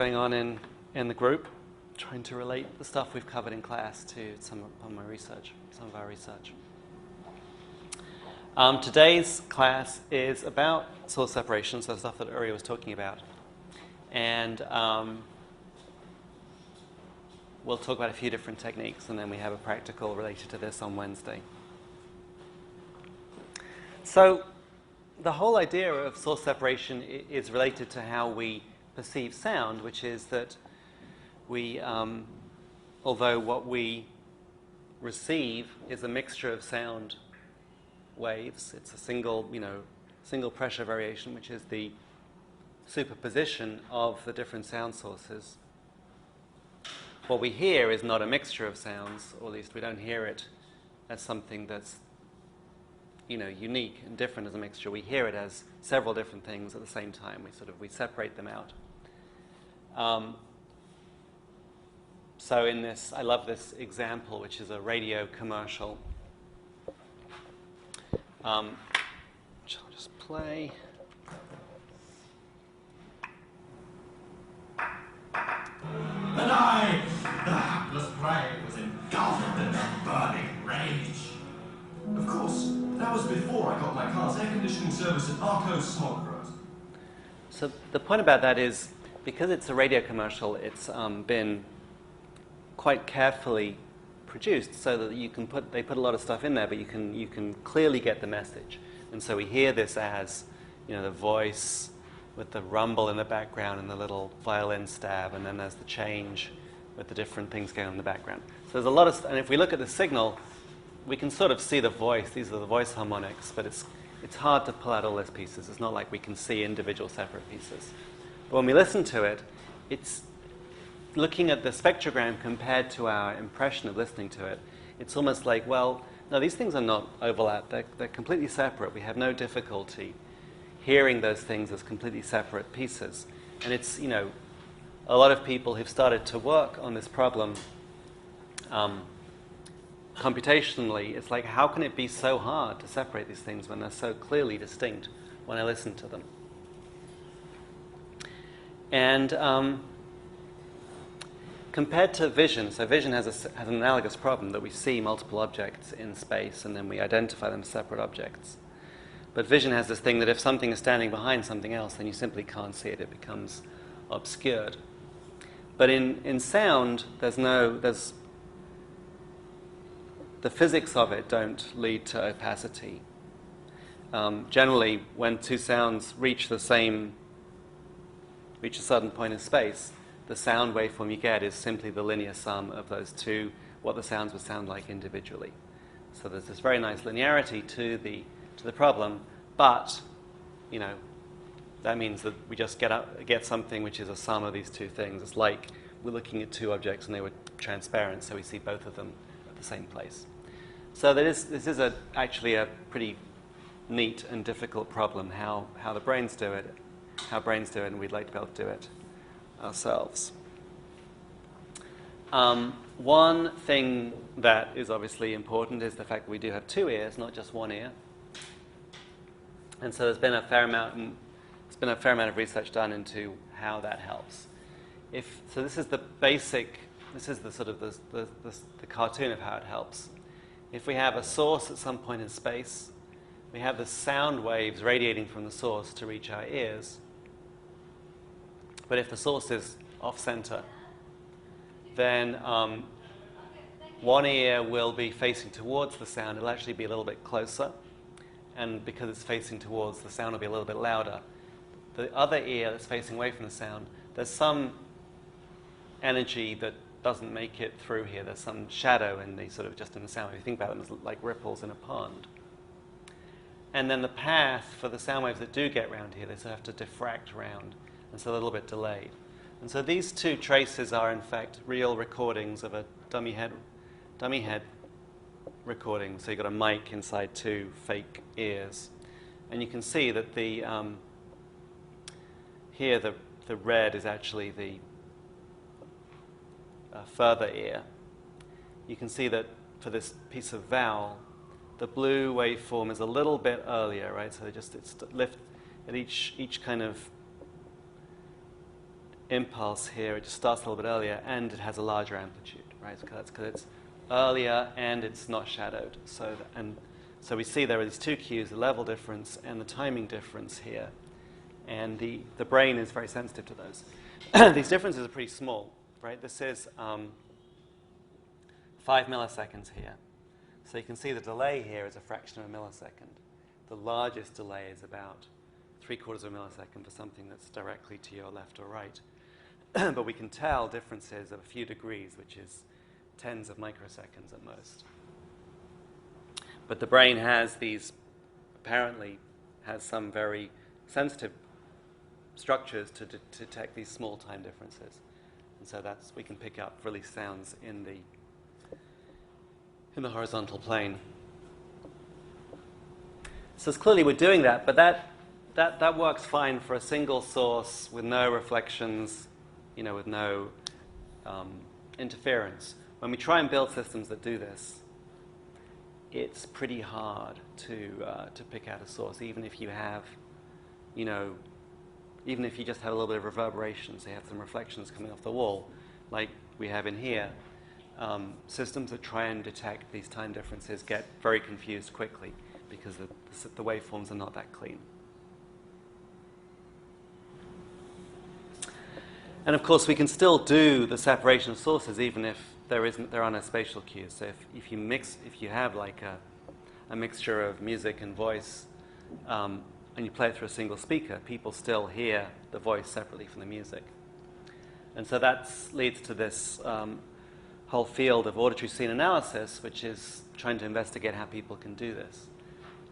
Going on in the group, trying to relate the stuff we've covered in class to some of our research. Today's class is about source separation, so the stuff that Uri was talking about. And we'll talk about a few different techniques, and then we have a practical related to this on Wednesday. So the whole idea of source separation is related to how we perceive sound, which is that we, although what we receive is a mixture of sound waves, it's a single pressure variation, which is the superposition of the different sound sources. What we hear is not a mixture of sounds, or at least we don't hear it as something that's unique and different as a mixture. We hear it as several different things at the same time. We separate them out. So in this, I love this example, which is a radio commercial. Which I'll just play. And I, the hapless prey, was engulfed in a burning rage. Of course, that was before I got my car's air conditioning service at Arco Smog Road. So the point about that is, because it's a radio commercial, it's been quite carefully produced so that they put a lot of stuff in there, but you can clearly get the message. And so we hear this as, the voice with the rumble in the background and the little violin stab, and then there's the change with the different things going on in the background. So there's a lot of, and if we look at the signal, we can sort of see the voice. These are the voice harmonics, but it's hard to pull out all those pieces. It's not like we can see individual separate pieces. But when we listen to it, it's looking at the spectrogram compared to our impression of listening to it. It's almost like, well, no, these things are not overlapped. They're completely separate. We have no difficulty hearing those things as completely separate pieces. And it's, a lot of people who've started to work on this problem computationally, it's like, how can it be so hard to separate these things when they're so clearly distinct when I listen to them? And compared to vision, so vision has an analogous problem that we see multiple objects in space and then we identify them as separate objects. But vision has this thing that if something is standing behind something else, then you simply can't see it. It becomes obscured. But in sound, the physics of it don't lead to opacity. Generally, when two sounds reach a certain point in space, the sound waveform you get is simply the linear sum of those two, what the sounds would sound like individually. So there's this very nice linearity to the problem, but that means that we just get something which is a sum of these two things. It's like we're looking at two objects and they were transparent, so we see both of them at the same place. So this is actually a pretty neat and difficult problem, how brains do it, and we'd like to be able to do it ourselves. One thing that is obviously important is the fact that we do have two ears, not just one ear. And so there's been a fair amount of research done into how that helps. So this is the sort of the cartoon of how it helps. If we have a source at some point in space, we have the sound waves radiating from the source to reach our ears. But if the source is off-center, then one ear will be facing towards the sound. It'll actually be a little bit closer. And because it's facing towards, the sound will be a little bit louder. The other ear that's facing away from the sound, there's some energy that doesn't make it through here. There's some shadow in the just in the sound. If you think about them as like ripples in a pond. And then the path for the sound waves that do get round here, they sort of have to diffract round. And so a little bit delayed. And so these two traces are in fact real recordings of a dummy head recording. So you've got a mic inside two fake ears. And you can see that here the red is actually the further ear. You can see that for this piece of vowel, the blue waveform is a little bit earlier, right? So it's lift at each kind of impulse here, it just starts a little bit earlier, and it has a larger amplitude, right? That's because it's earlier and it's not shadowed. So we see there are these two cues, the level difference and the timing difference here. And the brain is very sensitive to those. These differences are pretty small, right? This is 5 milliseconds here. So you can see the delay here is a fraction of a millisecond. The largest delay is about 3/4 of a millisecond for something that's directly to your left or right. But we can tell differences of a few degrees, which is tens of microseconds at most. But the brain has apparently has some very sensitive structures to detect these small time differences. And so we can pick up release sounds in the horizontal plane. So clearly we're doing that, but that works fine for a single source with no reflections, with no interference. When we try and build systems that do this, it's pretty hard to pick out a source, even if you have, even if you just have a little bit of reverberation, so you have some reflections coming off the wall, like we have in here. Systems that try and detect these time differences get very confused quickly because the waveforms are not that clean. And of course, we can still do the separation of sources even if there are no spatial cues. So if you have like a mixture of music and voice, and you play it through a single speaker, people still hear the voice separately from the music. And so that leads to this whole field of auditory scene analysis, which is trying to investigate how people can do this.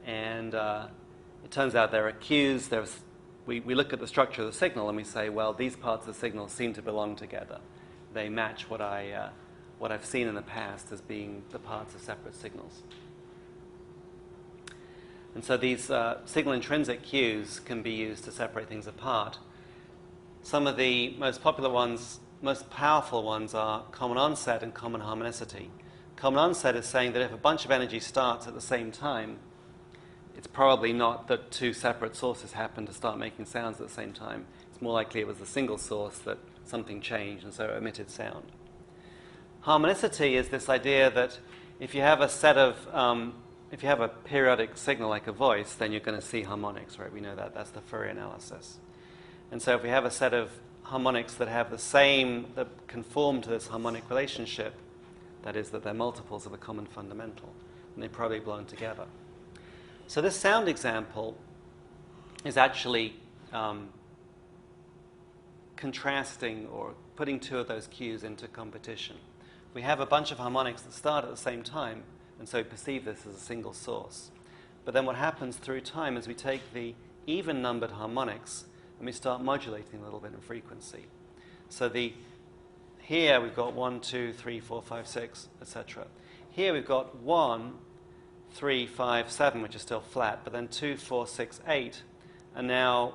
And it turns out there are cues. We look at the structure of the signal and we say, well, these parts of the signal seem to belong together. They match what I've seen in the past as being the parts of separate signals. And so these signal intrinsic cues can be used to separate things apart. Some of the most popular ones, most powerful ones, are common onset and common harmonicity. Common onset is saying that if a bunch of energy starts at the same time, it's probably not that two separate sources happen to start making sounds at the same time. It's more likely it was a single source that something changed and so it emitted sound. Harmonicity is this idea that if you have if you have a periodic signal like a voice, then you're going to see harmonics, right? We know that. That's the Fourier analysis. And so if we have a set of harmonics that conform to this harmonic relationship, that is, that they're multiples of a common fundamental, and they probably belong together. So this sound example is actually contrasting or putting two of those cues into competition. We have a bunch of harmonics that start at the same time, and so we perceive this as a single source. But then what happens through time is we take the even-numbered harmonics and we start modulating a little bit in frequency. So here we've got 1, 2, 3, 4, 5, 6, etc. Here we've got 1, 3, 5, 7, which is still flat, but then 2, 4, 6, 8, and now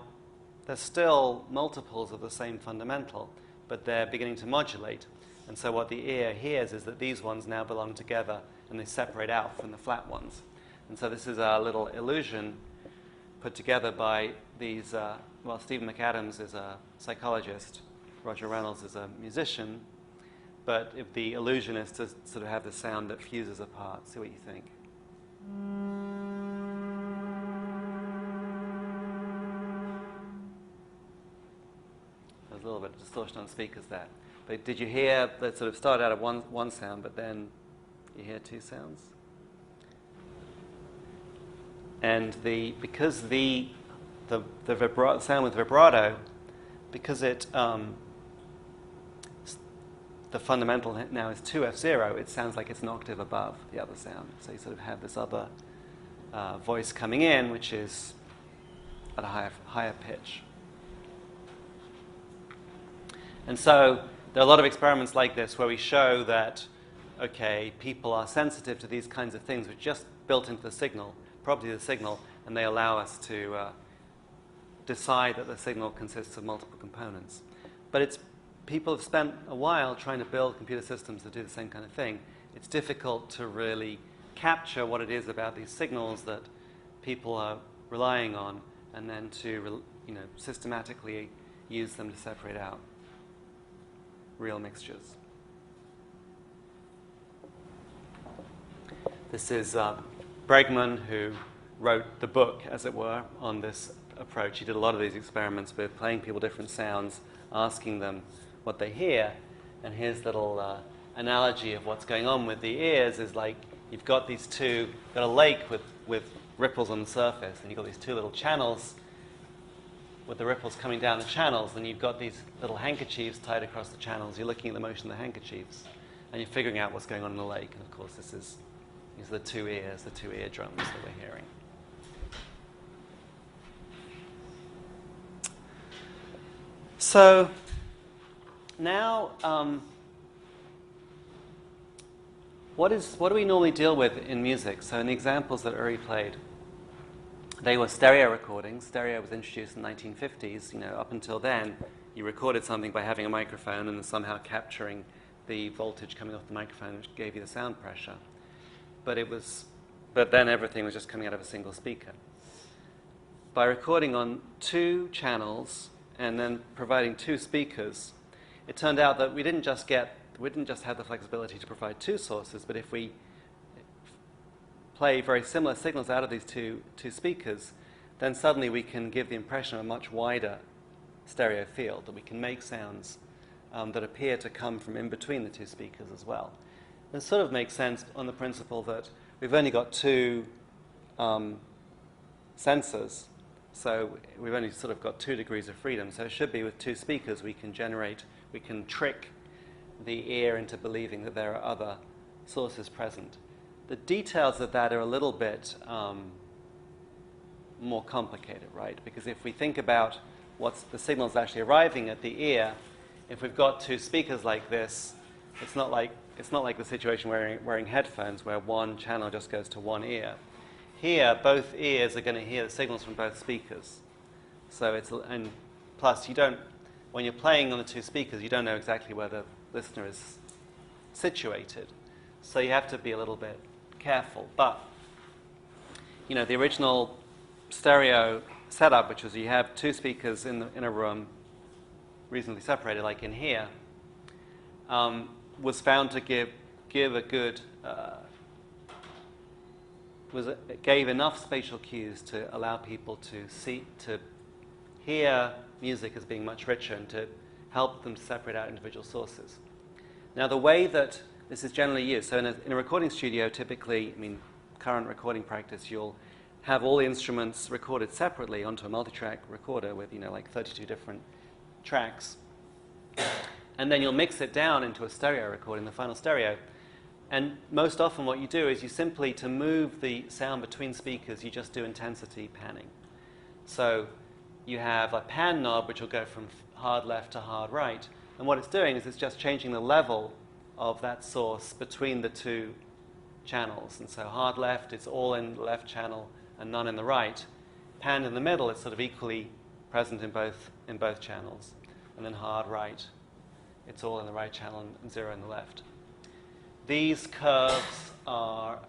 they're still multiples of the same fundamental, but they're beginning to modulate. And so what the ear hears is that these ones now belong together and they separate out from the flat ones. And so this is a little illusion put together by these, Stephen McAdams is a psychologist, Roger Reynolds is a musician, but the illusion is to sort of have the sound that fuses apart. See what you think. There's a little bit of distortion on speakers there. But did you hear that sort of started out at one sound, but then you hear two sounds? And because the sound with vibrato, because the fundamental now is 2F0, it sounds like it's an octave above the other sound. So you sort of have this other voice coming in, which is at a higher pitch. And so there are a lot of experiments like this where we show that, okay, people are sensitive to these kinds of things which are just built into the signal, property of the signal, and they allow us to decide that the signal consists of multiple components. But people have spent a while trying to build computer systems that do the same kind of thing. It's difficult to really capture what it is about these signals that people are relying on and then to systematically use them to separate out. real mixtures. This is Bregman, who wrote the book, as it were, on this approach. He did a lot of these experiments with playing people different sounds, asking them what they hear. And his little analogy of what's going on with the ears is like you've got these two, got a lake with ripples on the surface, and you've got these two little channels with the ripples coming down the channels, and you've got these little handkerchiefs tied across the channels. You're looking at the motion of the handkerchiefs, and you're figuring out what's going on in the lake. And of course, these are the two ears, the two eardrums that we're hearing. So now, what do we normally deal with in music? So in the examples that Uri played, they were stereo recordings. Stereo was introduced in the 1950s. Up until then, you recorded something by having a microphone and then somehow capturing the voltage coming off the microphone, which gave you the sound pressure. But then everything was just coming out of a single speaker. By recording on two channels and then providing two speakers, it turned out that we didn't just have the flexibility to provide two sources, but if we play very similar signals out of these two speakers, then suddenly we can give the impression of a much wider stereo field, that we can make sounds that appear to come from in between the two speakers as well. And it sort of makes sense on the principle that we've only got two sensors, so we've only sort of got 2 degrees of freedom. So it should be with two speakers we can trick the ear into believing that there are other sources present. The details of that are a little bit more complicated, right? Because if we think about what's the signals actually arriving at the ear, if we've got two speakers like this, it's not like the situation wearing headphones where one channel just goes to one ear. Here, both ears are going to hear the signals from both speakers. So and plus when you're playing on the two speakers, you don't know exactly where the listener is situated. So you have to be a little bit careful. But, the original stereo setup, which was you have two speakers in a room, reasonably separated, like in here, was found to give a good, gave enough spatial cues to allow people to hear music as being much richer and to help them separate out individual sources. Now, the way that this is generally used, so in a recording studio, typically, current recording practice, you'll have all the instruments recorded separately onto a multi-track recorder with, like 32 different tracks. And then you'll mix it down into a stereo recording, the final stereo. And most often what you do is you simply, to move the sound between speakers, you just do intensity panning. So you have a pan knob which will go from hard left to hard right. And what it's doing is it's just changing the level of that source between the two channels. And so hard left, it's all in the left channel and none in the right. Pan in the middle, it's sort of equally present in both channels. And then hard right, it's all in the right channel and zero in the left. These curves are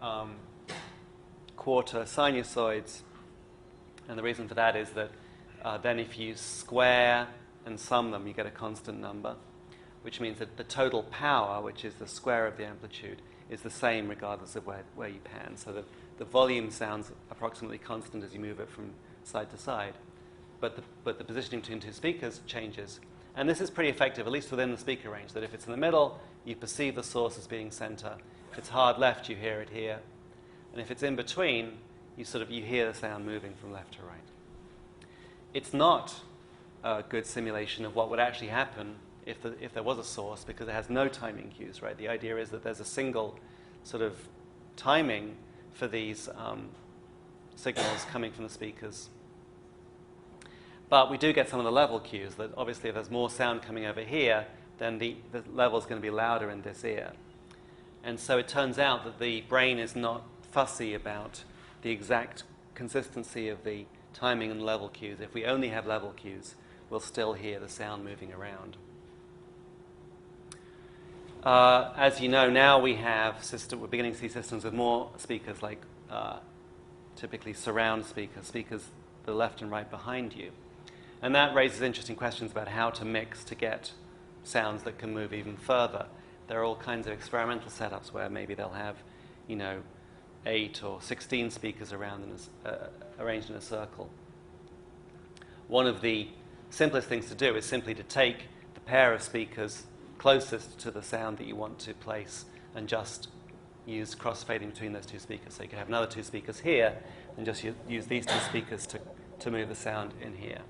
quarter sinusoids. And the reason for that is that then if you square and sum them, you get a constant number, which means that the total power, which is the square of the amplitude, is the same regardless of where you pan. So the volume sounds approximately constant as you move it from side to side. But the positioning between two speakers changes. And this is pretty effective, at least within the speaker range, that if it's in the middle, you perceive the source as being center. If it's hard left, you hear it here. And if it's in between, you hear the sound moving from left to right. It's not a good simulation of what would actually happen if there was a source, because it has no timing cues, right? The idea is that there's a single sort of timing for these signals coming from the speakers. But we do get some of the level cues, that obviously if there's more sound coming over here, then the level is going to be louder in this ear. And so it turns out that the brain is not fussy about the exact consistency of the timing and level cues. If we only have level cues, we'll still hear the sound moving around. As you know, now we're beginning to see systems with more speakers, like typically surround speakers the left and right behind you. And that raises interesting questions about how to mix to get sounds that can move even further. There are all kinds of experimental setups where maybe they'll have, 8 or 16 speakers around arranged in a circle. One of the simplest things to do is simply to take the pair of speakers closest to the sound that you want to place and just use crossfading between those two speakers. So you can have another 2 speakers here and just use these 2 speakers to move the sound in here.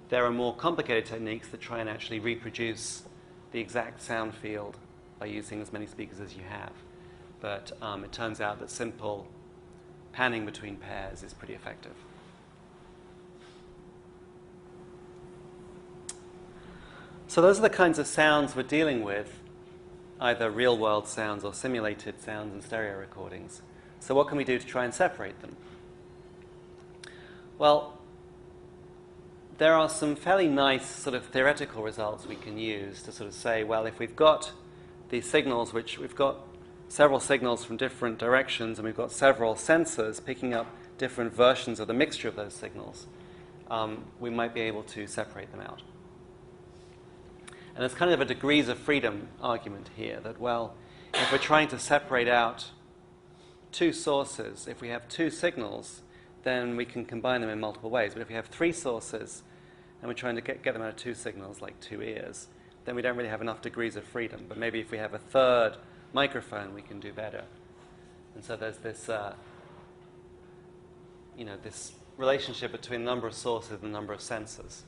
There are more complicated techniques that try and actually reproduce the exact sound field by using as many speakers as you have. But it turns out that simple panning between pairs is pretty effective. So those are the kinds of sounds we're dealing with, either real-world sounds or simulated sounds in stereo recordings. So what can we do to try and separate them? Well, there are some fairly nice sort of theoretical results we can use to sort of say, well, if we've got these signals, which we've got several signals from different directions, and we've got several sensors picking up different versions of the mixture of those signals, we might be able to separate them out. And there's kind of a degrees of freedom argument here that, well, if we're trying to separate out 2 sources, if we have 2 signals, then we can combine them in multiple ways. But if we have 3 sources and we're trying to get them out of 2 signals, like 2 ears, then we don't really have enough degrees of freedom. But maybe if we have a 3rd microphone, we can do better. And so there's this, this relationship between the number of sources and the number of sensors.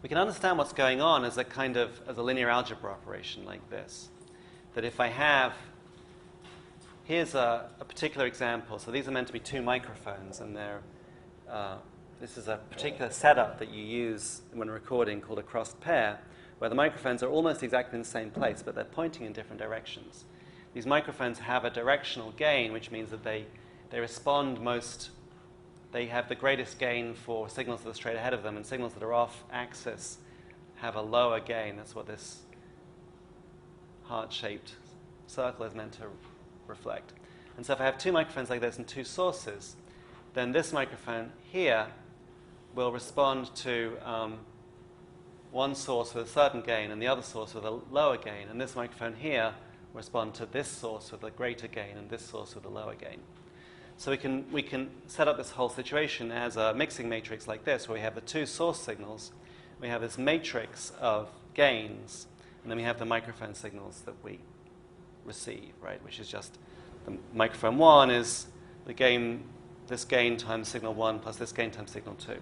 We can understand what's going on as a linear algebra operation like this. That if I have, here's a particular example. So these are meant to be 2 microphones, and this is a particular setup that you use when recording called a crossed pair, where the microphones are almost exactly in the same place, but they're pointing in different directions. These microphones have a directional gain, which means that they respond they have the greatest gain for signals that are straight ahead of them, and signals that are off axis have a lower gain. That's what this heart-shaped circle is meant to reflect. And so if I have 2 microphones like this and 2 sources, then this microphone here will respond to one source with a certain gain and the other source with a lower gain. And this microphone here will respond to this source with a greater gain and this source with a lower gain. So we can set up this whole situation as a mixing matrix like this, where we have the 2 source signals, we have this matrix of gains, and then we have the microphone signals that we receive, right? Which is just the microphone 1 is this gain times signal 1 plus this gain times signal 2.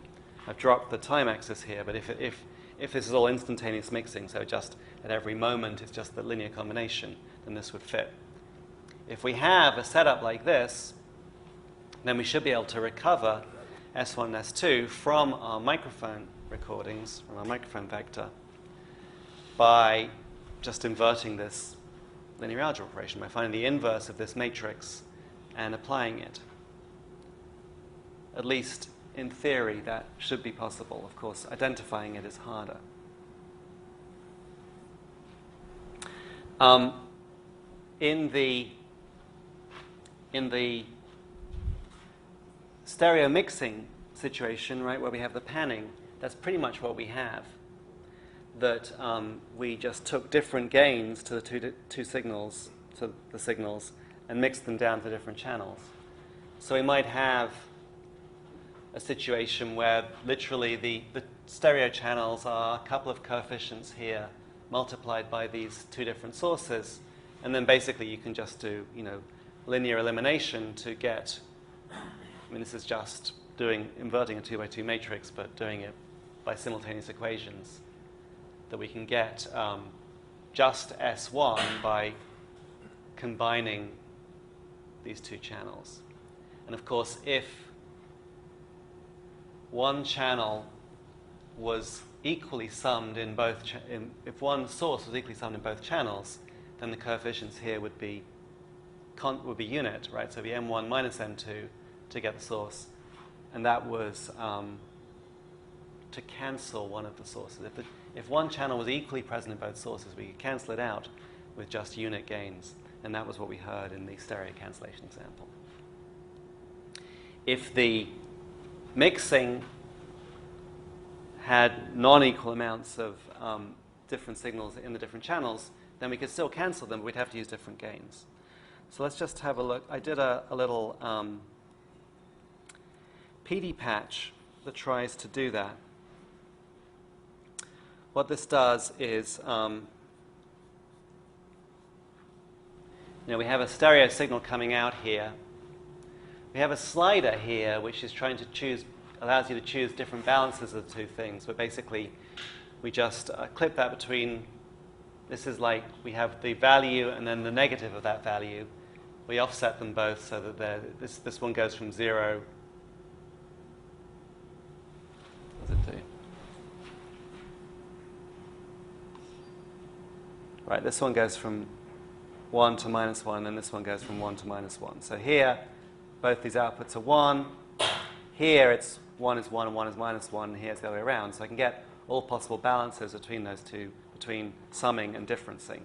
I've dropped the time axis here, but if this is all instantaneous mixing, so just at every moment it's just the linear combination, then this would fit. If we have a setup like this, then we should be able to recover S1 and S2 from our microphone recordings, from our microphone vector, by just inverting this linear algebra operation, by finding the inverse of this matrix and applying it. At least in theory, that should be possible. Of course, identifying it is harder. In the stereo mixing situation, right, where we have the panning, that's pretty much what we have. That we just took different gains to the two signals, to the signals, and mixed them down to different channels. So we might have a situation where literally the stereo channels are a couple of coefficients here multiplied by these 2 different sources, and then basically you can just do, linear elimination to get, this is just inverting a 2x2 matrix, but doing it by simultaneous equations, that we can get just S1 by combining these 2 channels. And of course, if one channel was equally summed in both, if one source was equally summed in both channels, then the coefficients here would be unit, right? So it'd be M1 minus M2 to get the source, and that was to cancel one of the sources. If one channel was equally present in both sources, we could cancel it out with just unit gains, and that was what we heard in the stereo cancellation example. If the mixing had non-equal amounts of different signals in the different channels, then we could still cancel them, but we'd have to use different gains. So let's just have a look. I did a little PD patch that tries to do that. What this does is, we have a stereo signal coming out here. We have a slider here which is trying to choose, allows you to choose different balances of the two things. But basically, we just clip that between, this is like we have the value and then the negative of that value. We offset them both so that this one goes from 0. What does it do? Right, this one goes from 1 to -1, and this one goes from 1 to -1. So here, both these outputs are 1. Here, it's 1 is 1 and 1 is -1, and here's the other way around. So I can get all possible balances between those two, between summing and differencing.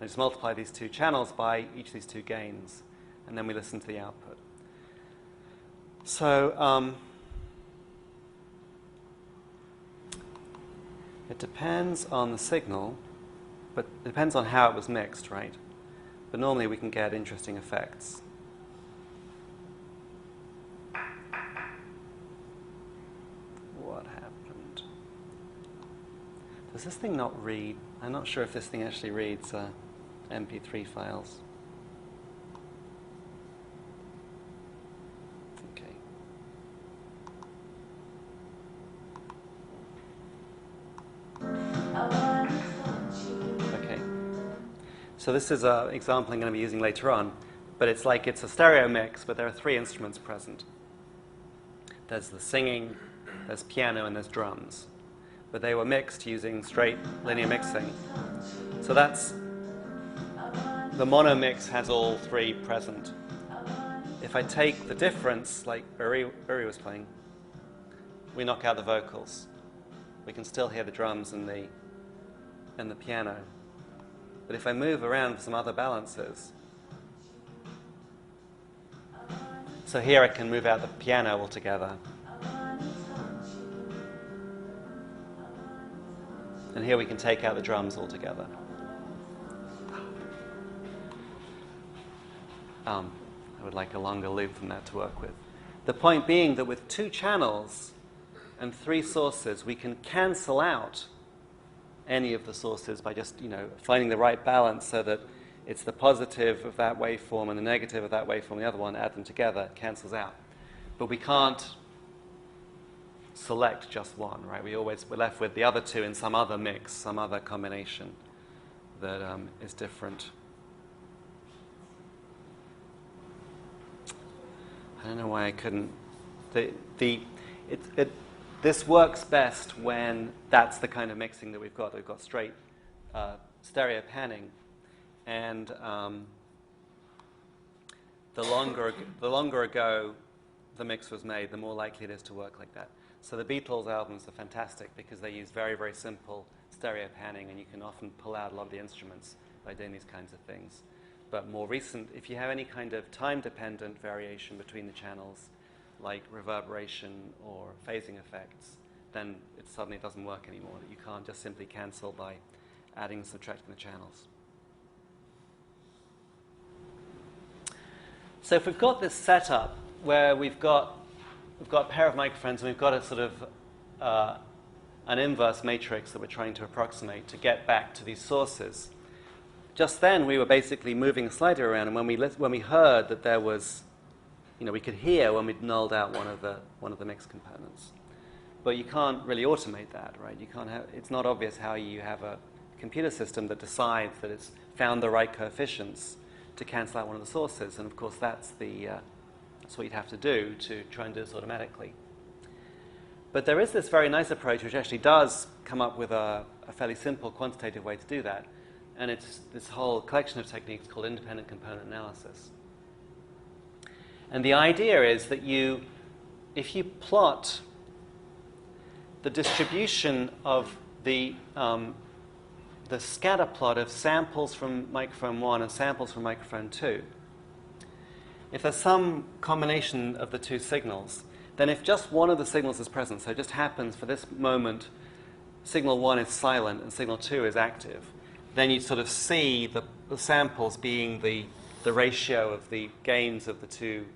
I just multiply these two channels by each of these two gains, and then we listen to the output. So it depends on the signal, but it depends on how it was mixed, right? But normally we can get interesting effects. What happened? Does this thing not read? I'm not sure if this thing actually reads MP3 files. Okay. Okay. So this is an example I'm going to be using later on, but it's like it's a stereo mix, but there are 3 instruments present. There's the singing, there's piano, and there's drums. But they were mixed using straight linear mixing. So that's, the mono mix has all 3 present. If I take the difference, like Barry was playing, we knock out the vocals. We can still hear the drums and the piano. But if I move around for some other balances, so here I can move out the piano altogether. And here we can take out the drums altogether. I would like a longer loop than that to work with. The point being that with 2 channels and 3 sources, we can cancel out any of the sources by just, finding the right balance so that it's the positive of that waveform and the negative of that waveform, the other one, add them together, it cancels out. But we can't select just one, right? We're left with the other 2 in some other mix, some other combination that is different. I don't know why I couldn't. This works best when that's the kind of mixing that we've got. We've got straight stereo panning, and the longer ago the mix was made, the more likely it is to work like that. So the Beatles albums are fantastic because they use very, very simple stereo panning, and you can often pull out a lot of the instruments by doing these kinds of things. But more recent, if you have any kind of time-dependent variation between the channels, like reverberation or phasing effects, then it suddenly doesn't work anymore. You can't just simply cancel by adding and subtracting the channels. So if we've got this setup where we've got a pair of microphones and we've got a sort of an inverse matrix that we're trying to approximate to get back to these sources, just then we were basically moving a slider around, and when we heard that there was, we could hear when we'd nulled out one of the mix components. But you can't really automate that, right? It's not obvious how you have a computer system that decides that it's found the right coefficients to cancel out one of the sources. And of course, that's what you'd have to do to try and do this automatically. But there is this very nice approach which actually does come up with a fairly simple quantitative way to do that. And it's this whole collection of techniques called independent component analysis. And the idea is that if you plot the distribution of the scatter plot of samples from microphone 1 and samples from microphone 2, if there's some combination of the 2 signals, then if just one of the signals is present, so it just happens for this moment signal 1 is silent and signal 2 is active, then you sort of see the samples being the ratio of the gains of the two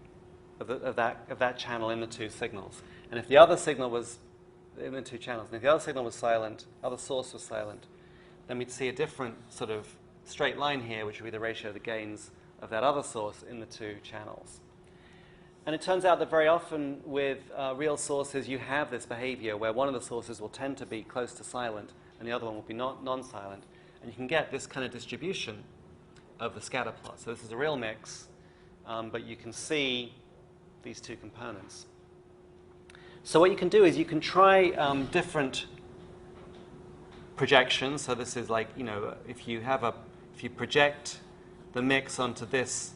of that channel in the two signals. And if the other signal was in the two channels, and if the other signal was silent, other source was silent, then we'd see a different sort of straight line here, which would be the ratio of the gains of that other source in the two channels. And it turns out that very often with real sources, you have this behavior where one of the sources will tend to be close to silent and the other one will be non-silent. And you can get this kind of distribution of the scatter plot. So this is a real mix, but you can see these two components. So what you can do is you can try different projections. So this is like, if you project the mix onto this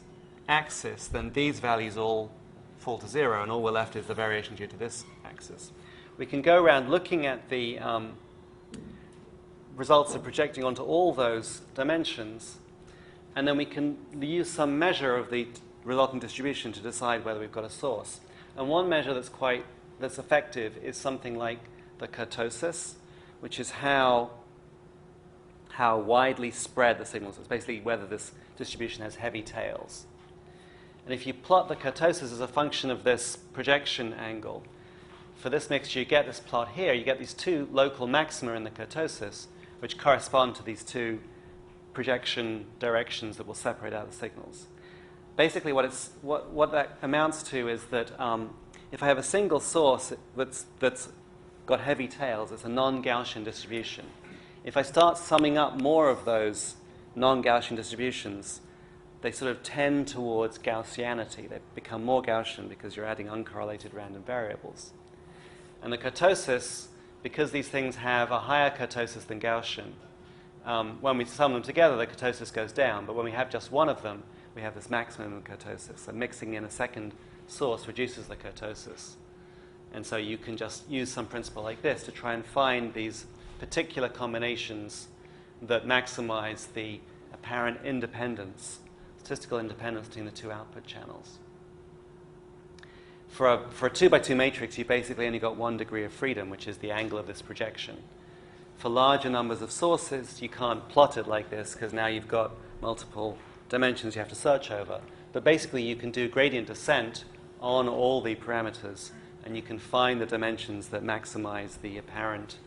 axis, then these values all fall to 0, and all we're left is the variation due to this axis. We can go around looking at the results of projecting onto all those dimensions, and then we can use some measure of the resulting distribution to decide whether we've got a source. And one measure that's effective is something like the kurtosis, which is how widely spread the signals. It's basically whether this distribution has heavy tails. And if you plot the kurtosis as a function of this projection angle, for this mixture you get this plot here. You get these two local maxima in the kurtosis, which correspond to these two projection directions that will separate out the signals. Basically what that amounts to is that if I have a single source that's got heavy tails, it's a non-Gaussian distribution. If I start summing up more of those non-Gaussian distributions, they sort of tend towards Gaussianity. They become more Gaussian because you're adding uncorrelated random variables. And the kurtosis, because these things have a higher kurtosis than Gaussian, when we sum them together, the kurtosis goes down. But when we have just one of them, we have this maximum of kurtosis. So mixing in a second source reduces the kurtosis. And so you can just use some principle like this to try and find these particular combinations that maximize the apparent independence, statistical independence between the two output channels. For a 2x2 matrix, you basically only got one degree of freedom, which is the angle of this projection. For larger numbers of sources, you can't plot it like this because now you've got multiple dimensions you have to search over. But basically, you can do gradient descent on all the parameters, and you can find the dimensions that maximize the apparent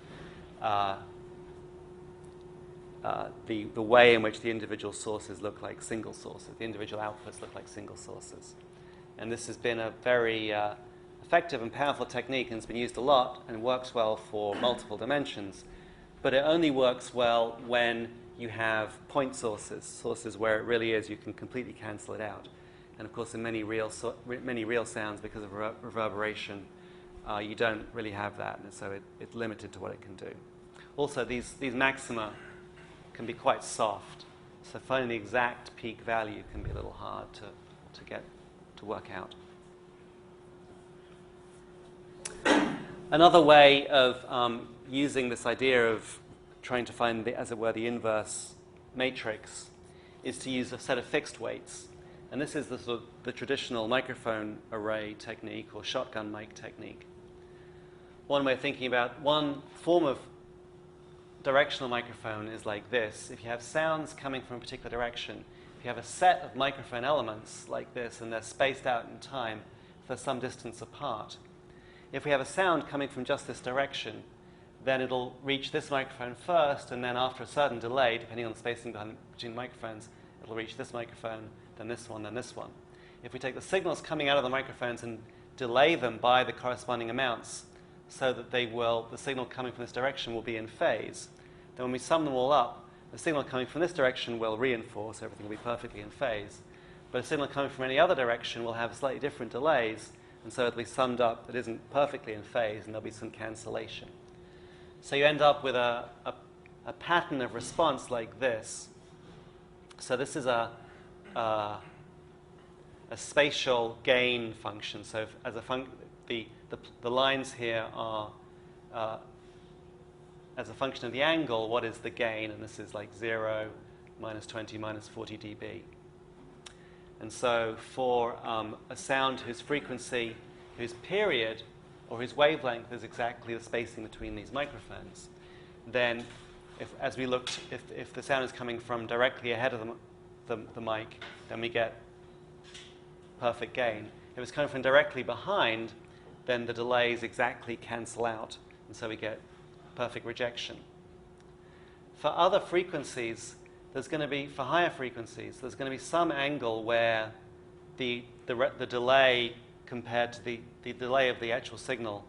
the way in which the individual sources look like single sources. The individual outputs look like single sources. And this has been a very effective and powerful technique, and it's been used a lot and works well for multiple dimensions. But it only works well when you have point sources where it really is, you can completely cancel it out. And of course, in many real sounds, because of reverberation, you don't really have that, and so it's limited to what it can do. Also, these maxima can be quite soft, so finding the exact peak value can be a little hard to work out. Another way of using this idea of trying to find, as it were, the inverse matrix is to use a set of fixed weights. And this is the traditional microphone array technique or shotgun mic technique. One way of thinking about one form of directional microphone is like this. If you have sounds coming from a particular direction, if you have a set of microphone elements like this and they're spaced out in time for some distance apart, if we have a sound coming from just this direction, then it'll reach this microphone first, and then after a certain delay, depending on the spacing between the microphones, it'll reach this microphone, then this one, then this one. If we take the signals coming out of the microphones and delay them by the corresponding amounts so that the signal coming from this direction will be in phase, then when we sum them all up, the signal coming from this direction will reinforce, everything will be perfectly in phase. But a signal coming from any other direction will have slightly different delays, and so it'll be summed up that isn't perfectly in phase, and there'll be some cancellation. So you end up with a pattern of response like this. So this is a spatial gain function. So as the lines here are as a function of the angle, what is the gain? And this is like 0, minus 20, minus 40 dB. And so for a sound whose frequency, whose period, or whose wavelength is exactly the spacing between these microphones, then as we looked, if the sound is coming from directly ahead of the mic, then we get perfect gain. If it's coming from directly behind, then the delays exactly cancel out, and so we get perfect rejection. For other frequencies, there's going to be, for higher frequencies, there's going to be some angle where the delay compared to the delay of the actual signal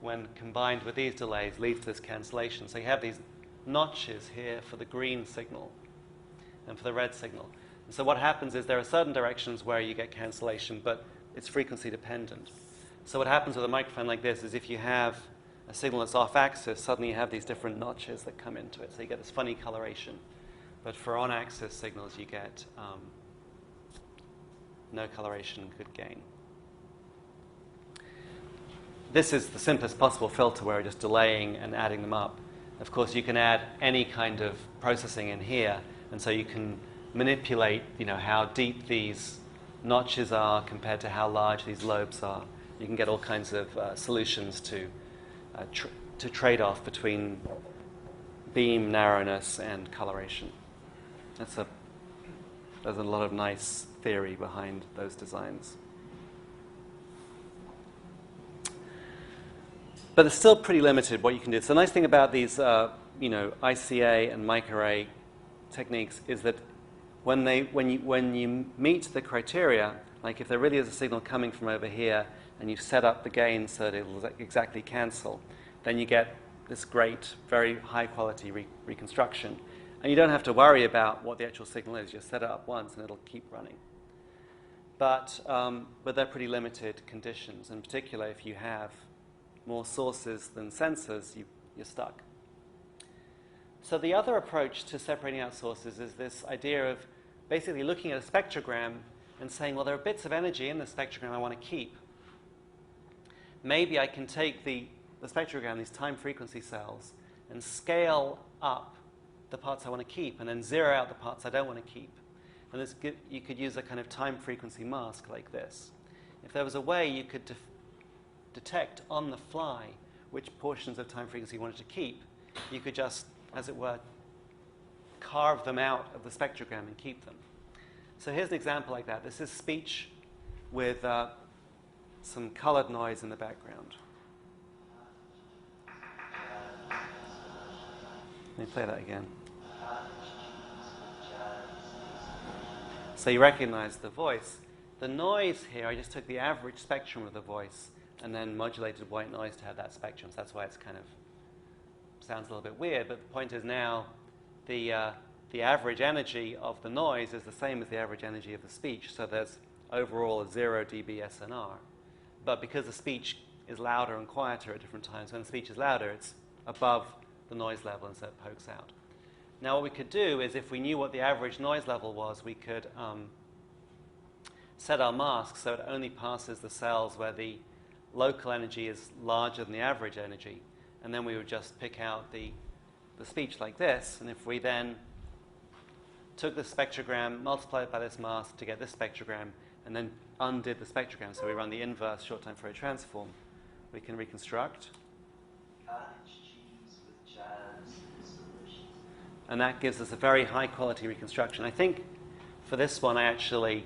when combined with these delays leads to this cancellation. So you have these notches here for the green signal and for the red signal. And so what happens is there are certain directions where you get cancellation, but it's frequency dependent. So what happens with a microphone like this is if you have a signal that's off axis, suddenly you have these different notches that come into it. So you get this funny coloration. But for on-axis signals, you get no coloration, good gain. This is the simplest possible filter where we're just delaying and adding them up. Of course, you can add any kind of processing in here, and so you can manipulate, how deep these notches are compared to how large these lobes are. You can get all kinds of solutions to trade off between beam narrowness and coloration. There's a lot of nice theory behind those designs. But it's still pretty limited what you can do. So the nice thing about these, ICA and mic array techniques is that when you meet the criteria, like if there really is a signal coming from over here, and you set up the gain so that it will exactly cancel, then you get this great, very high-quality reconstruction. And you don't have to worry about what the actual signal is. Just set it up once, and it'll keep running. But they're pretty limited conditions. In particular, if you have more sources than sensors, you're stuck. So the other approach to separating out sources is this idea of basically looking at a spectrogram and saying, well, there are bits of energy in the spectrogram I want to keep. Maybe I can take the spectrogram, these time frequency cells, and scale up the parts I want to keep, and then zero out the parts I don't want to keep. And you could use a kind of time frequency mask like this. If there was a way you could detect on the fly which portions of time frequency you wanted to keep, you could just, as it were, carve them out of the spectrogram and keep them. So here's an example like that. This is speech with some colored noise in the background. Let me play that again. So you recognize the voice. The noise here, I just took the average spectrum of the voice and then modulated white noise to have that spectrum. So that's why it's kind of sounds a little bit weird. But the point is now the average energy of the noise is the same as the average energy of the speech. So there's overall a 0 dB SNR. But because the speech is louder and quieter at different times, when the speech is louder, it's above the noise level, and so it pokes out. Now what we could do is, if we knew what the average noise level was, we could set our mask so it only passes the cells where the local energy is larger than the average energy. And then we would just pick out the speech like this. And if we then took the spectrogram, multiplied it by this mask to get this spectrogram, and then undid the spectrogram, so we run the inverse short-time Fourier transform, we can reconstruct. And that gives us a very high-quality reconstruction. I think for this one, I actually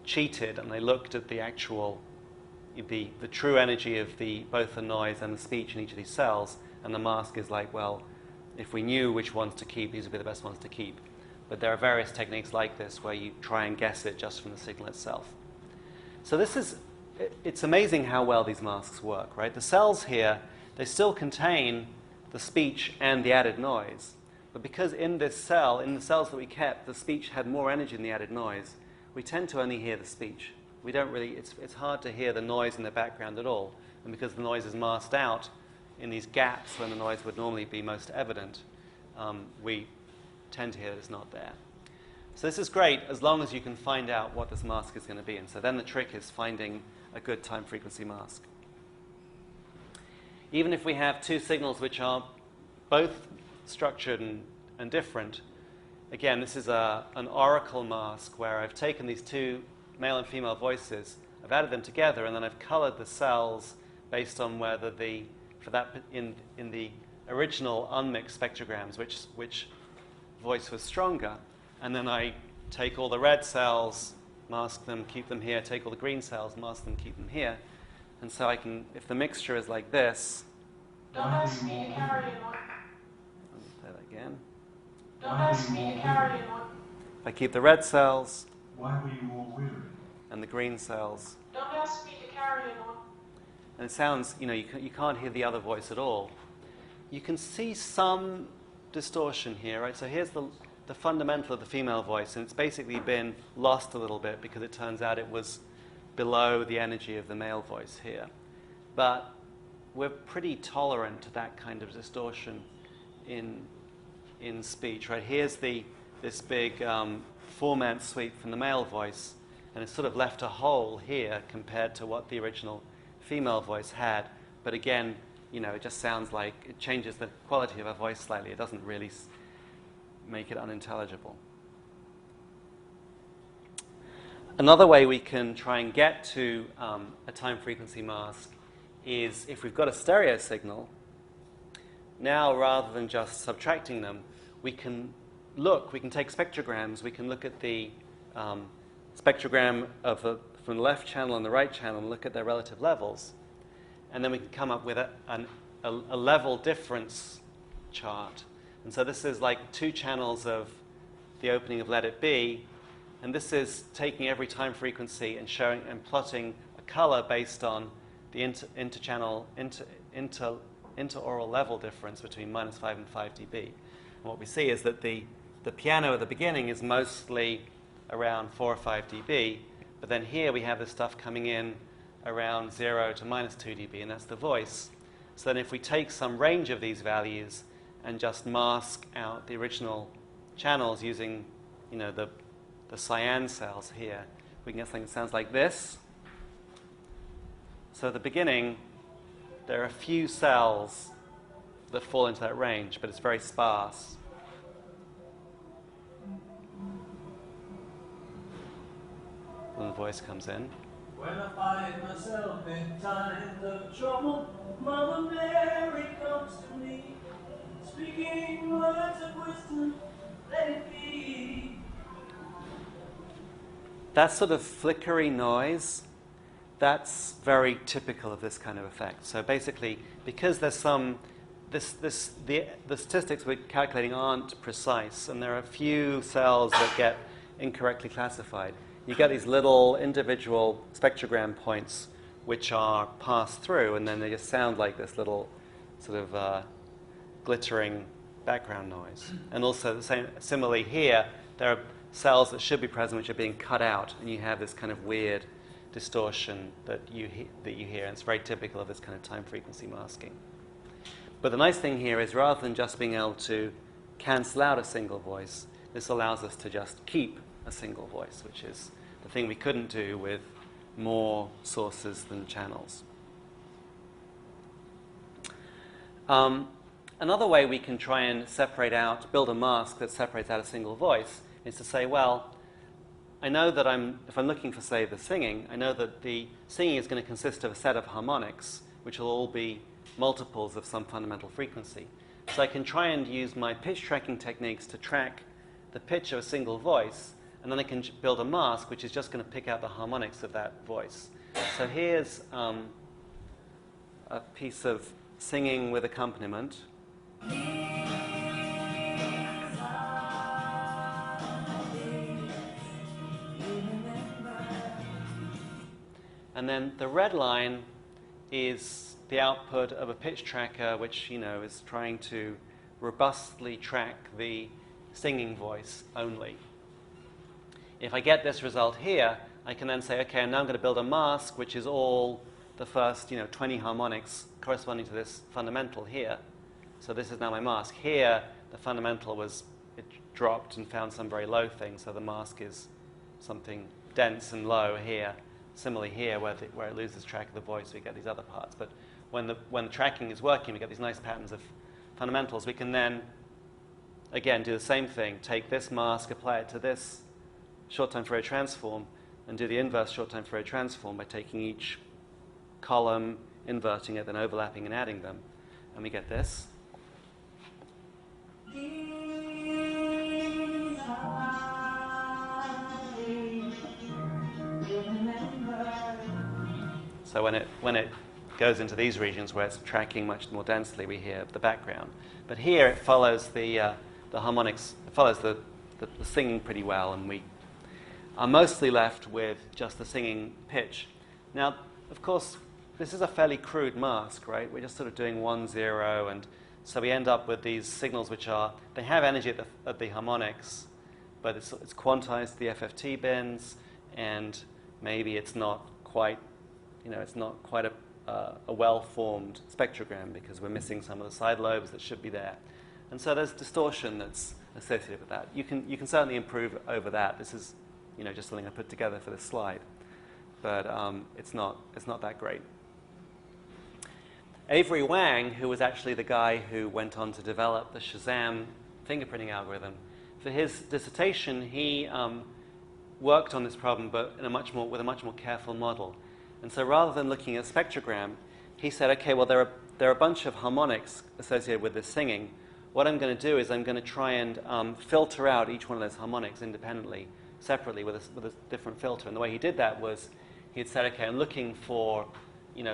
cheated, and I looked at the actual, the true energy of both the noise and the speech in each of these cells, and the mask is like, well, if we knew which ones to keep, these would be the best ones to keep. But there are various techniques like this where you try and guess it just from the signal itself. So it's amazing how well these masks work, right? The cells here, they still contain the speech and the added noise. But because in this cell, in the cells that we kept, the speech had more energy than the added noise, we tend to only hear the speech. We don't really, it's hard to hear the noise in the background at all. And because the noise is masked out in these gaps when the noise would normally be most evident, we tend to hear that it's not there. So this is great as long as you can find out what this mask is going to be. And so then the trick is finding a good time frequency mask. Even if we have two signals which are both structured and different, again, this is an oracle mask where I've taken these two male and female voices, I've added them together, and then I've colored the cells based on whether in the original unmixed spectrograms, which voice was stronger, and then I take all the red cells, mask them, keep them here, take all the green cells, mask them, keep them here. And so I can, if the mixture is like this, Don't ask me to carry in one. let me play that again. Don't ask me to carry in one. If I keep the red cells Why were you all weary? and the green cells, Don't ask me to carry in one. and it sounds, you can't hear the other voice at all. You can see some distortion here, right? So here's the fundamental of the female voice, and it's basically been lost a little bit because it turns out it was below the energy of the male voice here. But we're pretty tolerant to that kind of distortion in speech, right? Here's this big four-man sweep from the male voice, and it's sort of left a hole here compared to what the original female voice had. But again, it just sounds like it changes the quality of a voice slightly. It doesn't really make it unintelligible. Another way we can try and get to a time frequency mask is if we've got a stereo signal. Now, rather than just subtracting them, we can take spectrograms. We can look at the spectrogram from the left channel and the right channel and look at their relative levels. And then we can come up with a level difference chart. And so this is like 2 channels of the opening of Let It Be. And this is taking every time frequency and showing and plotting a color based on the interoral level difference between -5 and 5 dB. And what we see is that the piano at the beginning is mostly around 4 or 5 dB, but then here we have this stuff coming in around 0 to -2 dB, and that's the voice. So then if we take some range of these values and just mask out the original channels using, the cyan cells here, we can get something that sounds like this. So at the beginning, there are a few cells that fall into that range, but it's very sparse. And the voice comes in. When I find myself in times of trouble, Mother Mary comes to me, speaking words of wisdom, let it be. That sort of flickery noise, that's very typical of this kind of effect. So basically, because there's the statistics we're calculating aren't precise, and there are a few cells that get incorrectly classified, you get these little individual spectrogram points which are passed through, and then they just sound like this little sort of glittering background noise. And also, similarly here, there are cells that should be present which are being cut out, and you have this kind of weird distortion that you hear, and it's very typical of this kind of time frequency masking. But the nice thing here is rather than just being able to cancel out a single voice, this allows us to just keep a single voice, which is the thing we couldn't do with more sources than channels. Another way we can try and build a mask that separates out a single voice is to say, well, I know that if I'm looking for, say, the singing, I know that the singing is going to consist of a set of harmonics, which will all be multiples of some fundamental frequency. So I can try and use my pitch tracking techniques to track the pitch of a single voice, and then I can build a mask which is just going to pick out the harmonics of that voice. So here's a piece of singing with accompaniment. And then the red line is the output of a pitch tracker which, is trying to robustly track the singing voice only. If I get this result here, I can then say, okay, now I'm going to build a mask which is all the first 20 harmonics corresponding to this fundamental here. So this is now my mask. Here, the fundamental it dropped and found some very low thing, so the mask is something dense and low here. Similarly here, where it loses track of the voice, we get these other parts. But when the tracking is working, we get these nice patterns of fundamentals. We can then, again, do the same thing. Take this mask, apply it to this short-time Fourier transform, and do the inverse short-time Fourier transform by taking each column, inverting it, then overlapping and adding them. And we get this. So when it goes into these regions where it's tracking much more densely, we hear the background. But here it follows the harmonics, it follows the singing pretty well, and we are mostly left with just the singing pitch. Now, of course, this is a fairly crude mask, right? We're just sort of doing 1, 0, and so we end up with these signals which are, they have energy at the harmonics, but it's quantized to the FFT bins, and maybe it's not quite, it's not quite a well-formed spectrogram because we're missing some of the side lobes that should be there. And so there's distortion that's associated with that. You can certainly improve over that. This is, just something I put together for this slide, but it's not that great. Avery Wang, who was actually the guy who went on to develop the Shazam fingerprinting algorithm, for his dissertation he worked on this problem, but with a much more careful model. And so rather than looking at a spectrogram, he said, okay, well, there are a bunch of harmonics associated with this singing. What I'm going to do is I'm going to try and filter out each one of those harmonics independently, separately, with a different filter. And the way he did that was he'd said, okay, I'm looking for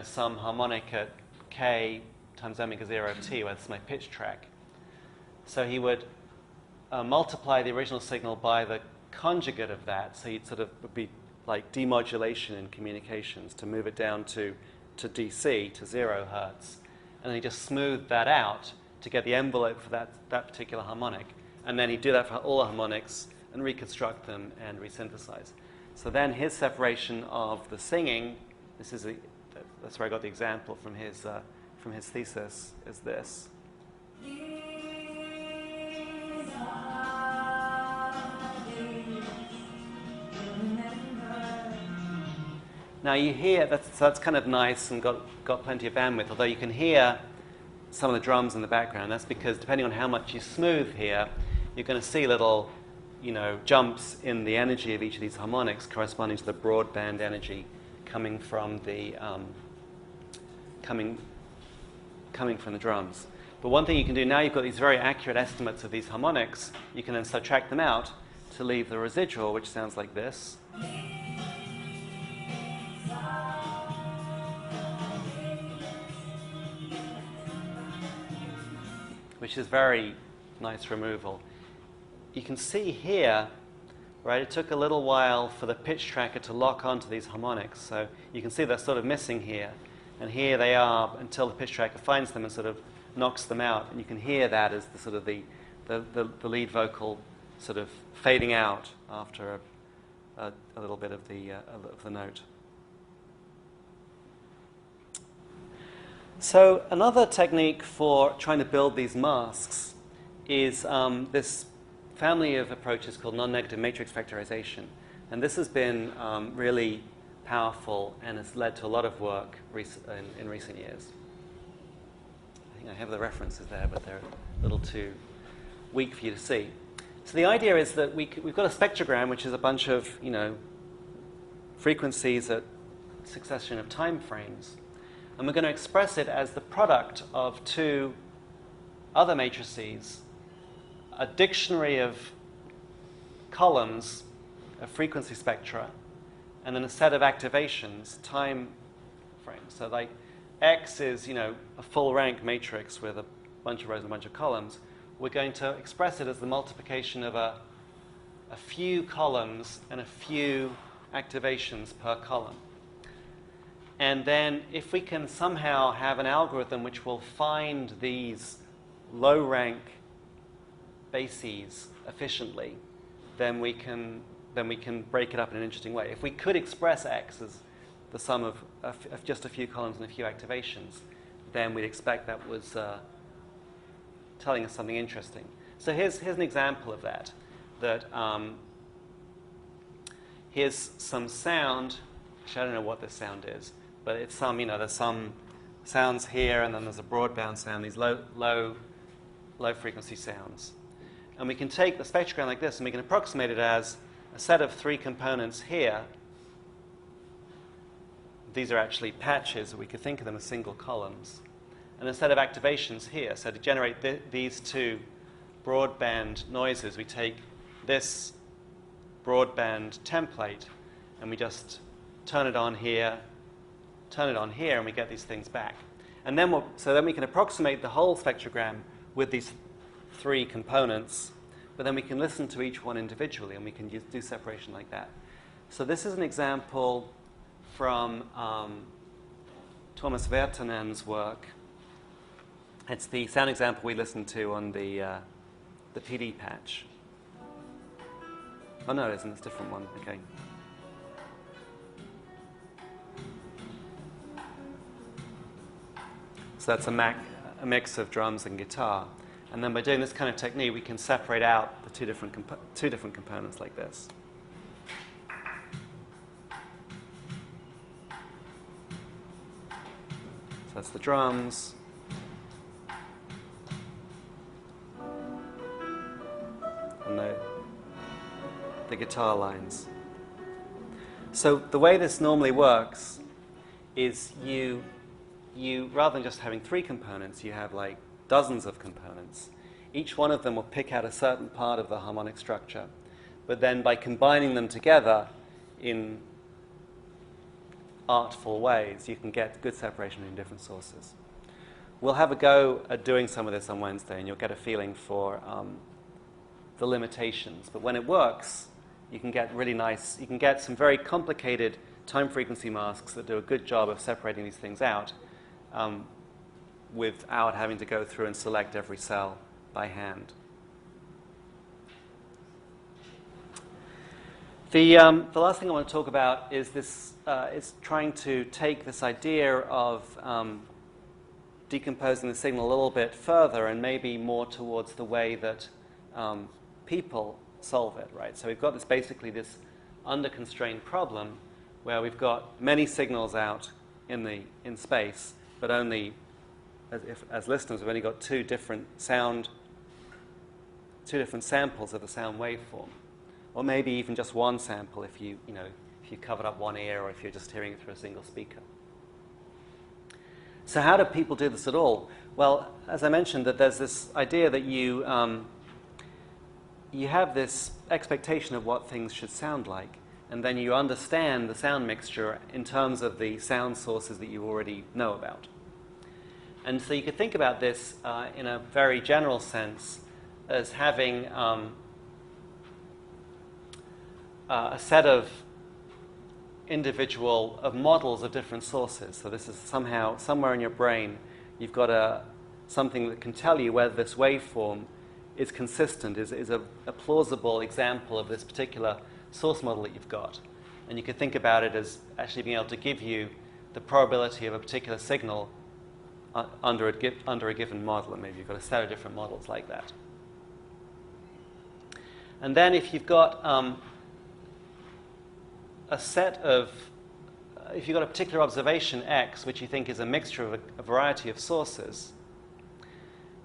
some harmonic at k times omega 0 of t, where this is my pitch track. So he would multiply the original signal by the conjugate of that, so you'd sort of would be like demodulation in communications to move it down to DC, to 0 hertz. And then he just smoothed that out to get the envelope for that particular harmonic. And then he'd do that for all the harmonics and reconstruct them and resynthesize. So then his separation of the singing, that's where I got the example from his thesis, is this. Now you hear, that's kind of nice and got plenty of bandwidth, although you can hear some of the drums in the background. That's because depending on how much you smooth here, you're going to see little, jumps in the energy of each of these harmonics corresponding to the broadband energy coming from the drums. But one thing you can do now, you've got these very accurate estimates of these harmonics. You can then subtract them out to leave the residual, which sounds like this. Which is very nice removal. You can see here, right, it took a little while for the pitch tracker to lock onto these harmonics. So you can see they're sort of missing here. And here they are until the pitch tracker finds them and sort of knocks them out. And you can hear that as the sort of the lead vocal sort of fading out after a little bit of the note. So another technique for trying to build these masks is this family of approaches called non-negative matrix factorization. And this has been really powerful and has led to a lot of work in recent years. I think I have the references there, but they're a little too weak for you to see. So the idea is that we've got a spectrogram, which is a bunch of frequencies at succession of time frames. And we're going to express it as the product of two other matrices, a dictionary of columns of frequency spectra, and then a set of activations, time frames. So like X is, a full rank matrix with a bunch of rows and a bunch of columns. We're going to express it as the multiplication of a few columns and a few activations per column. And then if we can somehow have an algorithm which will find these low-rank bases efficiently, then we can break it up in an interesting way. If we could express X as the sum of just a few columns and a few activations, then we'd expect that was telling us something interesting. So here's an example of that. Here's some sound. Actually, I don't know what this sound is. But it's there's some sounds here, and then there's a broadband sound, these low frequency sounds. And we can take the spectrogram like this, and we can approximate it as a set of 3 components here. These are actually patches, we could think of them as single columns. And a set of activations here. So to generate these two broadband noises, we take this broadband template and we just turn it on here, and we get these things back. And then so then we can approximate the whole spectrogram with these 3 components, but then we can listen to each one individually, and we can do separation like that. So this is an example from Thomas Vertonen's work. It's the sound example we listened to on the PD patch. Oh, no, it isn't. It's a different one. Okay. So that's a mix of drums and guitar. And then by doing this kind of technique, we can separate out the two different components like this. So that's the drums. And the guitar lines. So the way this normally works is you rather than just having 3 components, you have like dozens of components. Each one of them will pick out a certain part of the harmonic structure. But then by combining them together in artful ways, you can get good separation in different sources. We'll have a go at doing some of this on Wednesday, and you'll get a feeling for the limitations. But when it works, you can get really nice, you can get some very complicated time frequency masks that do a good job of separating these things out without having to go through and select every cell by hand. The last thing I want to talk about is this is trying to take this idea of decomposing the signal a little bit further and maybe more towards the way that people solve it, right? So we've got basically this under-constrained problem where we've got many signals out in space, but only, as listeners, we've only got two different samples of the sound waveform, or maybe even just one sample if you covered up one ear, or if you're just hearing it through a single speaker. So how do people do this at all? Well, as I mentioned, that there's this idea that you have this expectation of what things should sound like, and then you understand the sound mixture in terms of the sound sources that you already know about. And so you could think about this in a very general sense as having a set of models of different sources. So this is somehow, somewhere in your brain, you've got something that can tell you whether this waveform is consistent, is a plausible example of this particular source model that you've got. And you could think about it as actually being able to give you the probability of a particular signal under a given model. And maybe you've got a set of different models like that. And then if you've got if you've got a particular observation X, which you think is a mixture of a variety of sources,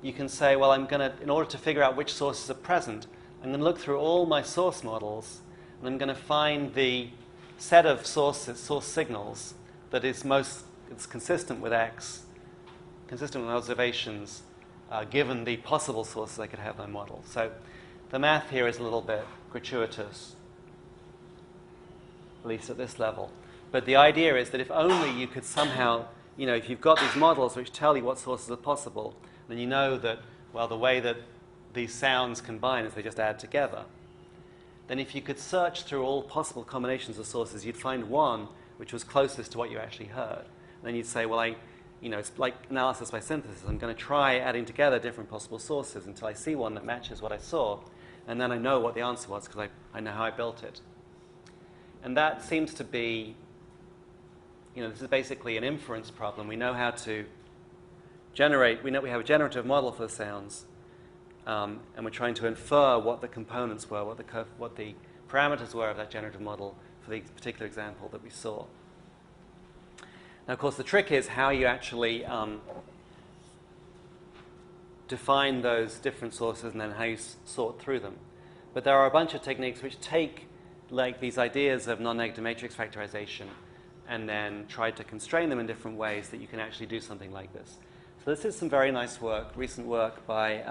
you can say, well, in order to figure out which sources are present, I'm going to look through all my source models, and I'm going to find the set of source signals that is consistent with X, consistent with observations, given the possible sources I could have in my model. So the math here is a little bit gratuitous, at least at this level. But the idea is that if only you could somehow, if you've got these models which tell you what sources are possible, then you know that, well, the way that these sounds combine is they just add together. Then if you could search through all possible combinations of sources, you'd find one which was closest to what you actually heard. And then you'd say, well, it's like analysis by synthesis. I'm going to try adding together different possible sources until I see one that matches what I saw. And then I know what the answer was because I know how I built it. And that seems to be, this is basically an inference problem. We know how to generate, we have a generative model for the sounds, and we're trying to infer what the components were, what the parameters were of that generative model for the particular example that we saw. Now, of course, the trick is how you actually define those different sources and then how you sort through them. But there are a bunch of techniques which take these ideas of non-negative matrix factorization and then try to constrain them in different ways that you can actually do something like this. So this is some very nice work, recent work by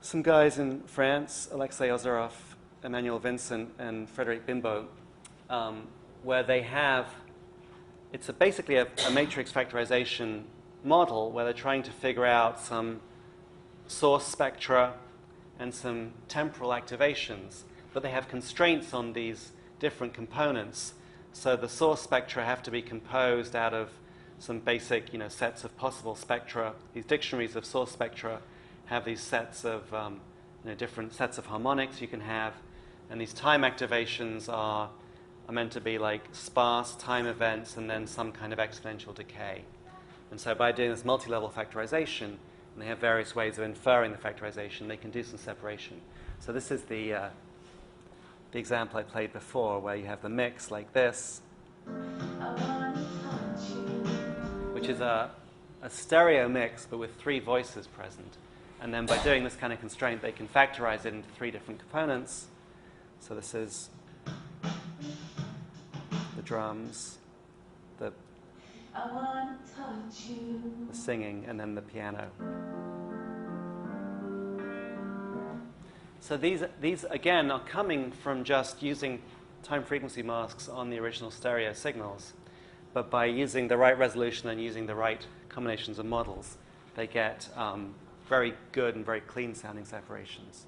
some guys in France, Alexei Ozerov, Emmanuel Vincent, and Frederic Bimbo, where they have, it's basically a matrix factorization model where they're trying to figure out some source spectra and some temporal activations, but they have constraints on these different components. So the source spectra have to be composed out of some basic, sets of possible spectra. These dictionaries of source spectra have these sets of, different sets of harmonics you can have, and these time activations are meant to be like sparse time events and then some kind of exponential decay. And so by doing this multi-level factorization, and they have various ways of inferring the factorization, they can do some separation. So this is the example I played before, where you have the mix like this, which is a stereo mix, but with 3 voices present. And then by doing this kind of constraint, they can factorize it into 3 different components. So this is the drums, the singing, and then the piano. So these again are coming from just using time frequency masks on the original stereo signals, but by using the right resolution and using the right combinations of models, they get very good and very clean sounding separations.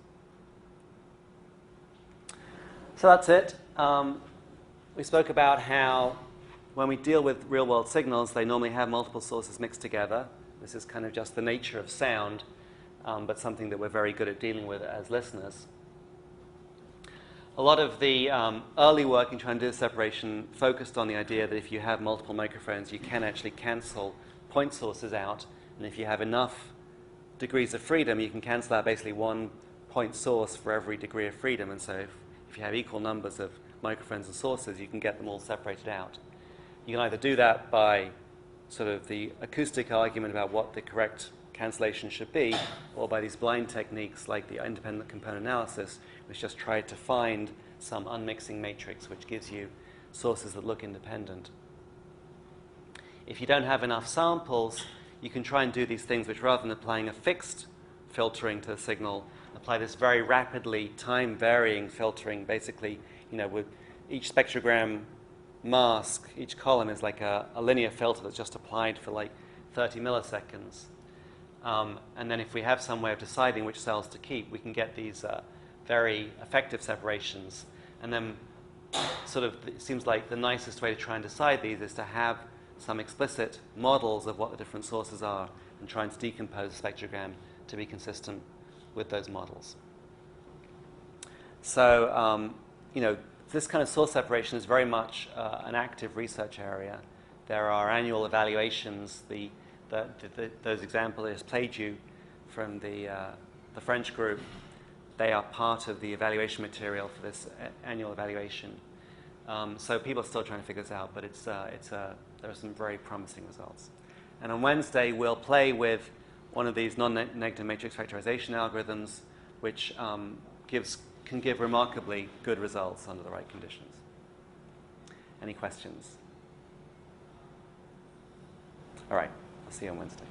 So that's it. We spoke about how when we deal with real world signals, they normally have multiple sources mixed together. This is kind of just the nature of sound, but something that we're very good at dealing with as listeners. A lot of the early work in trying to do the separation focused on the idea that if you have multiple microphones, you can actually cancel point sources out. And if you have enough degrees of freedom, you can cancel out basically one point source for every degree of freedom. And so if you have equal numbers of microphones and sources, you can get them all separated out. You can either do that by sort of the acoustic argument about what the correct cancellation should be, or by these blind techniques like the independent component analysis, which just try to find some unmixing matrix which gives you sources that look independent. If you don't have enough samples, you can try and do these things which, rather than applying a fixed filtering to the signal, apply this very rapidly time-varying filtering. Basically, with each spectrogram mask, each column is like a linear filter that's just applied for like 30 milliseconds. And then if we have some way of deciding which cells to keep, we can get these very effective separations. And then sort of it seems like the nicest way to try and decide these is to have some explicit models of what the different sources are and trying to decompose the spectrogram to be consistent with those models. So, this kind of source separation is very much an active research area. There are annual evaluations. Those examples I just played you from the French group, they are part of the evaluation material for this annual evaluation. So people are still trying to figure this out, but there are some very promising results. And on Wednesday, we'll play with one of these non-negative matrix factorization algorithms, which can give remarkably good results under the right conditions. Any questions? All right, I'll see you on Wednesday.